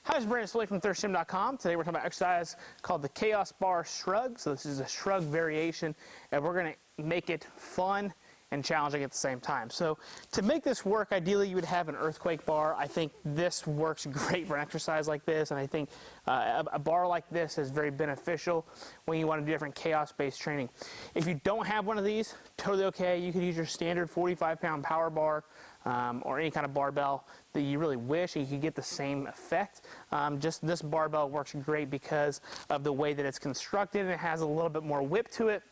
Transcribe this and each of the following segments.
Hi, this is Brandon from ThirstGym.com. Today we're talking about exercise called the Chaos Bar Shrug. So this is a shrug variation, and we're going to make it fun and challenging at the same time. So to make this work, ideally you would have an earthquake bar. I think this works great for an exercise like this, and I think a bar like this is very beneficial when you want to do different chaos-based training. If you don't have one of these, totally okay. You could use your standard 45-pound power bar or any kind of barbell that you really wish, and you can get the same effect. Just this barbell works great because of the way that it's constructed, and it has a little bit more whip to it,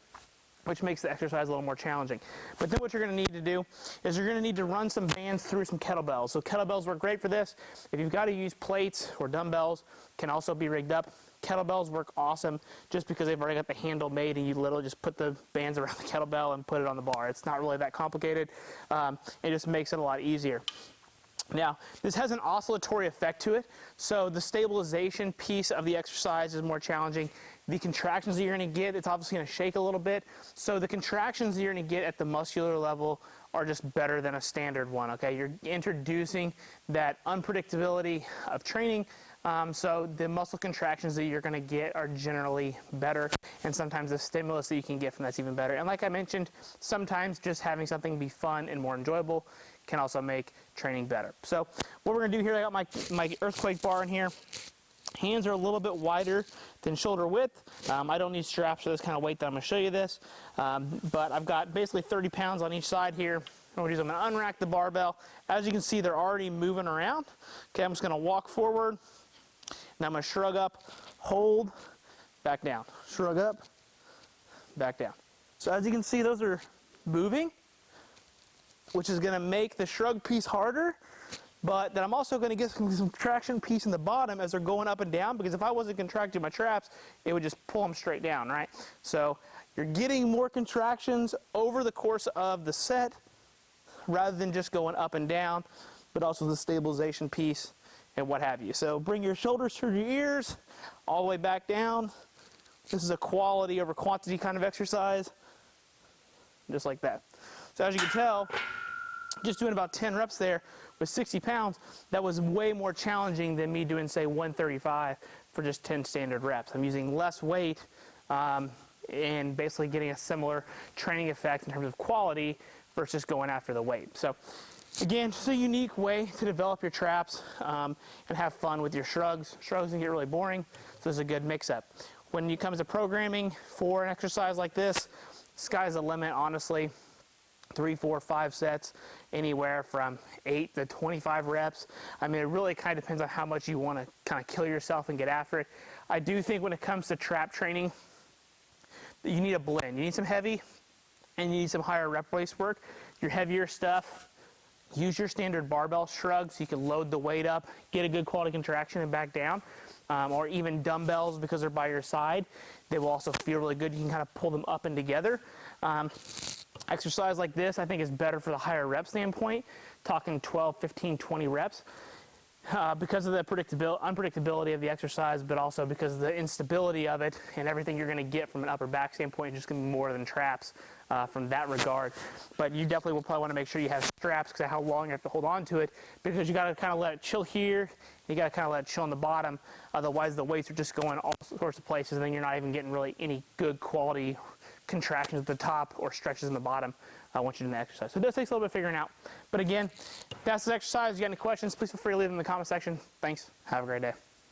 which makes the exercise a little more challenging. But then what you're going to need to do is you're going to need to run some bands through some kettlebells. So kettlebells work great for this. If you've got to use plates or dumbbells, can also be rigged up. Kettlebells work awesome just because they've already got the handle made, and you literally just put the bands around the kettlebell and put it on the bar. It's not really that complicated. It just makes it a lot easier. Now, this has an oscillatory effect to it, so the stabilization piece of the exercise is more challenging. The contractions that you're going to get, it's obviously going to shake a little bit, so the contractions that you're going to get at the muscular level are just better than a standard one, okay? You're introducing that unpredictability of training, so the muscle contractions that you're going to get are generally better, and sometimes the stimulus that you can get from that's even better. And like I mentioned, sometimes just having something be fun and more enjoyable can also make training better. So what we're going to do here, I got my earthquake bar in here. Hands are a little bit wider than shoulder width. I don't need straps for this kind of weight that I'm going to show you this, but I've got basically 30 pounds on each side here. I'm going to unrack the barbell. As you can see, they're already moving around. Okay, I'm just going to walk forward. Now I'm going to shrug up, hold, back down. Shrug up, back down. So as you can see, those are moving, which is going to make the shrug piece harder, but then I'm also going to get some traction piece in the bottom as they're going up and down, because if I wasn't contracting my traps, it would just pull them straight down, right? So you're getting more contractions over the course of the set rather than just going up and down, but also the stabilization piece and what have you. So bring your shoulders to your ears, all the way back down. This is a quality over quantity kind of exercise, just like that. So as you can tell, just doing about 10 reps there with 60 pounds, that was way more challenging than me doing, say, 135 for just 10 standard reps. I'm using less weight and basically getting a similar training effect in terms of quality versus going after the weight. So again, just a unique way to develop your traps and have fun with your shrugs. Shrugs can get really boring, so this is a good mix-up. When it comes to programming for an exercise like this, sky's the limit, honestly. 3, 4, 5 sets, anywhere from 8 to 25 reps. I mean, it really kind of depends on how much you want to kind of kill yourself and get after it. I do think when it comes to trap training, you need a blend. You need some heavy and you need some higher rep release work. Your heavier stuff, use your standard barbell shrug so you can load the weight up, get a good quality contraction and back down. Or even dumbbells, because they're by your side. They will also feel really good. You can kind of pull them up and together. Exercise like this, I think, is better for the higher rep standpoint, talking 12, 15, 20 reps, because of the unpredictability of the exercise, but also because of the instability of it and everything you're going to get from an upper back standpoint is just going to be more than traps from that regard. But you definitely will probably want to make sure you have straps because of how long you have to hold on to it, because you got to kind of let it chill here, you got to kind of let it chill on the bottom, otherwise the weights are just going all sorts of places, and then you're not even getting really any good quality contractions at the top or stretches in the bottom once you're doing the exercise. So it does take a little bit of figuring out. But again, that's the exercise. If you got any questions, please feel free to leave them in the comment section. Thanks. Have a great day.